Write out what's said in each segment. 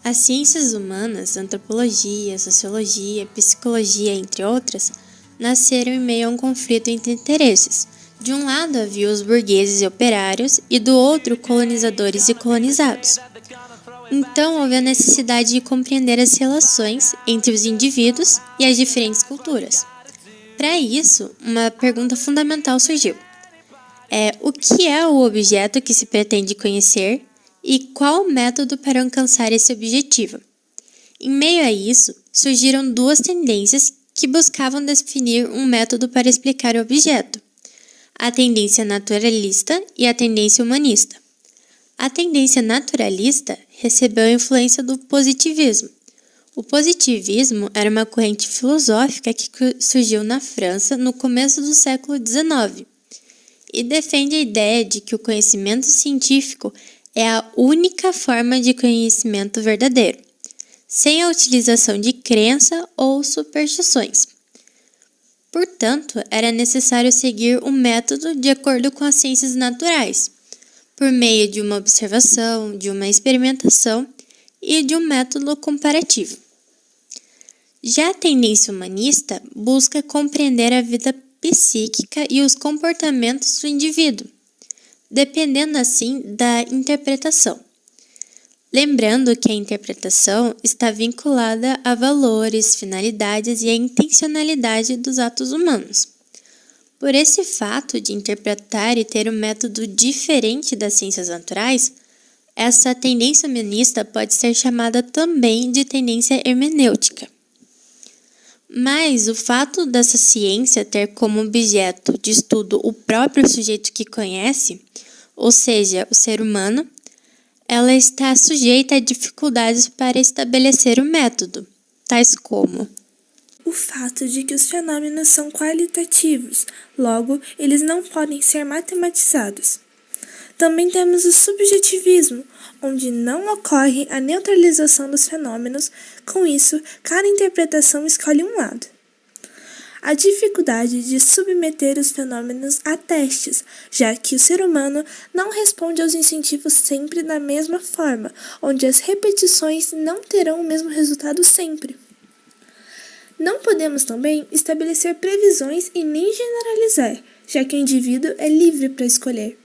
As ciências humanas, antropologia, sociologia, psicologia, entre outras, nasceram em meio a um conflito entre interesses. De um lado havia os burgueses e operários, e do outro colonizadores e colonizados. Então houve a necessidade de compreender as relações entre os indivíduos e as diferentes culturas. Para isso, uma pergunta fundamental surgiu. O que é o objeto que se pretende conhecer e qual o método para alcançar esse objetivo? Em meio a isso, surgiram duas tendências que buscavam definir um método para explicar o objeto: a tendência naturalista e a tendência humanista. A tendência naturalista recebeu a influência do positivismo. O positivismo era uma corrente filosófica que surgiu na França no começo do século XIX e defende a ideia de que o conhecimento científico é a única forma de conhecimento verdadeiro, sem a utilização de crença ou superstições. Portanto, era necessário seguir um método de acordo com as ciências naturais, por meio de uma observação, de uma experimentação e de um método comparativo. Já a tendência humanista busca compreender a vida psíquica e os comportamentos do indivíduo, dependendo assim da interpretação. Lembrando que a interpretação está vinculada a valores, finalidades e a intencionalidade dos atos humanos. Por esse fato de interpretar e ter um método diferente das ciências naturais, essa tendência humanista pode ser chamada também de tendência hermenêutica. Mas o fato dessa ciência ter como objeto de estudo o próprio sujeito que conhece, ou seja, o ser humano, ela está sujeita a dificuldades para estabelecer o método, tais como o fato de que os fenômenos são qualitativos, logo, eles não podem ser matematizados. Também temos o subjetivismo, onde não ocorre a neutralização dos fenômenos, com isso, cada interpretação escolhe um lado. A dificuldade de submeter os fenômenos a testes, já que o ser humano não responde aos incentivos sempre da mesma forma, onde as repetições não terão o mesmo resultado sempre. Não podemos também estabelecer previsões e nem generalizar, já que o indivíduo é livre para escolher.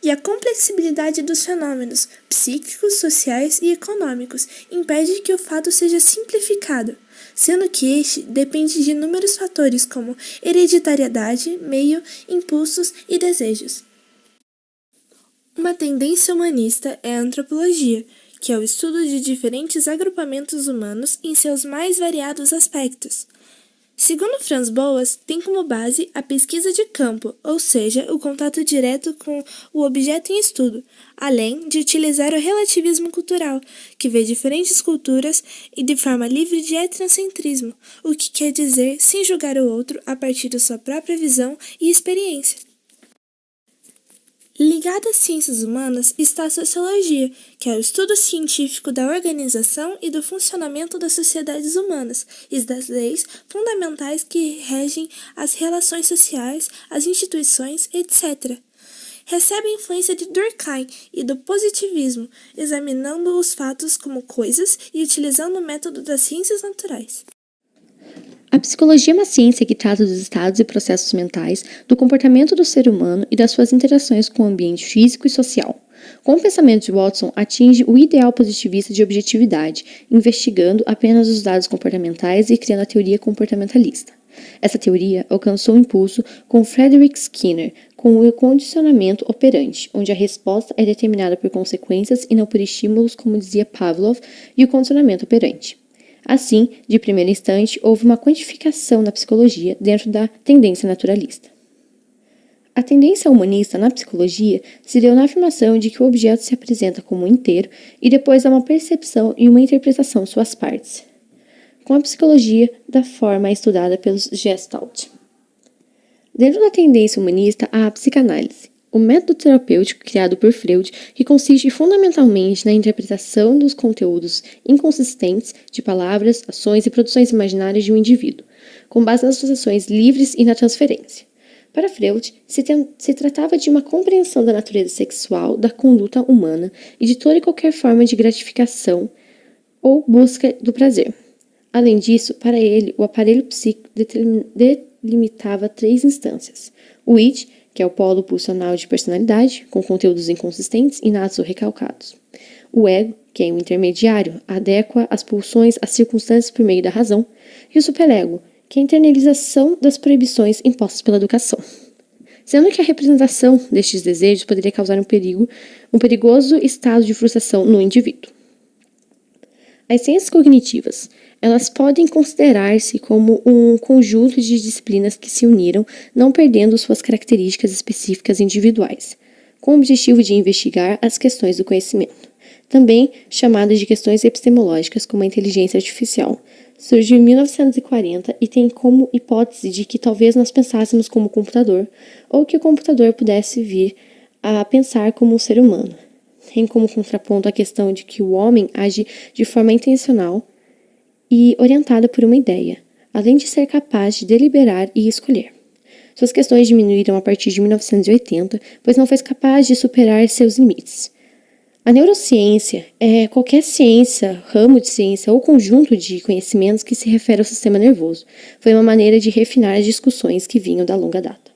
E a complexibilidade dos fenômenos psíquicos, sociais e econômicos impede que o fato seja simplificado, sendo que este depende de inúmeros fatores como hereditariedade, meio, impulsos e desejos. Uma tendência humanista é a antropologia, que é o estudo de diferentes agrupamentos humanos em seus mais variados aspectos. Segundo Franz Boas, tem como base a pesquisa de campo, ou seja, o contato direto com o objeto em estudo, além de utilizar o relativismo cultural, que vê diferentes culturas e de forma livre de etnocentrismo, o que quer dizer sem julgar o outro a partir da sua própria visão e experiência. Ligada às ciências humanas está a sociologia, que é o estudo científico da organização e do funcionamento das sociedades humanas e das leis fundamentais que regem as relações sociais, as instituições, etc. Recebe a influência de Durkheim e do positivismo, examinando os fatos como coisas e utilizando o método das ciências naturais. A psicologia é uma ciência que trata dos estados e processos mentais, do comportamento do ser humano e das suas interações com o ambiente físico e social. Com o pensamento de Watson, atinge o ideal positivista de objetividade, investigando apenas os dados comportamentais e criando a teoria comportamentalista. Essa teoria alcançou impulso com Frederick Skinner, com o condicionamento operante, onde a resposta é determinada por consequências e não por estímulos, como dizia Pavlov, e o condicionamento operante. Assim, de primeiro instante, houve uma quantificação na psicologia dentro da tendência naturalista. A tendência humanista na psicologia se deu na afirmação de que o objeto se apresenta como um inteiro e depois há uma percepção e uma interpretação de suas partes, com a psicologia da forma estudada pelos Gestalt. Dentro da tendência humanista há a psicanálise, o método terapêutico criado por Freud, que consiste fundamentalmente na interpretação dos conteúdos inconsistentes de palavras, ações e produções imaginárias de um indivíduo, com base nas associações livres e na transferência. Para Freud, se tratava de uma compreensão da natureza sexual da conduta humana e de toda e qualquer forma de gratificação ou busca do prazer. Além disso, para ele, o aparelho psíquico delimitava 3 instâncias. O id, que é o polo pulsional de personalidade, com conteúdos inconsistentes, inatos ou recalcados. O ego, que é o intermediário, adequa as pulsões às circunstâncias por meio da razão. E o superego, que é a internalização das proibições impostas pela educação. Sendo que a representação destes desejos poderia causar um perigoso estado de frustração no indivíduo. As ciências cognitivas, elas podem considerar-se como um conjunto de disciplinas que se uniram, não perdendo suas características específicas individuais, com o objetivo de investigar as questões do conhecimento, também chamadas de questões epistemológicas, como a inteligência artificial. Surgiu em 1940 e tem como hipótese de que talvez nós pensássemos como computador, ou que o computador pudesse vir a pensar como um ser humano. Tem como contraponto a questão de que o homem age de forma intencional e orientada por uma ideia, além de ser capaz de deliberar e escolher. Suas questões diminuíram a partir de 1980, pois não foi capaz de superar seus limites. A neurociência é qualquer ciência, ramo de ciência ou conjunto de conhecimentos que se refere ao sistema nervoso. Foi uma maneira de refinar as discussões que vinham da longa data.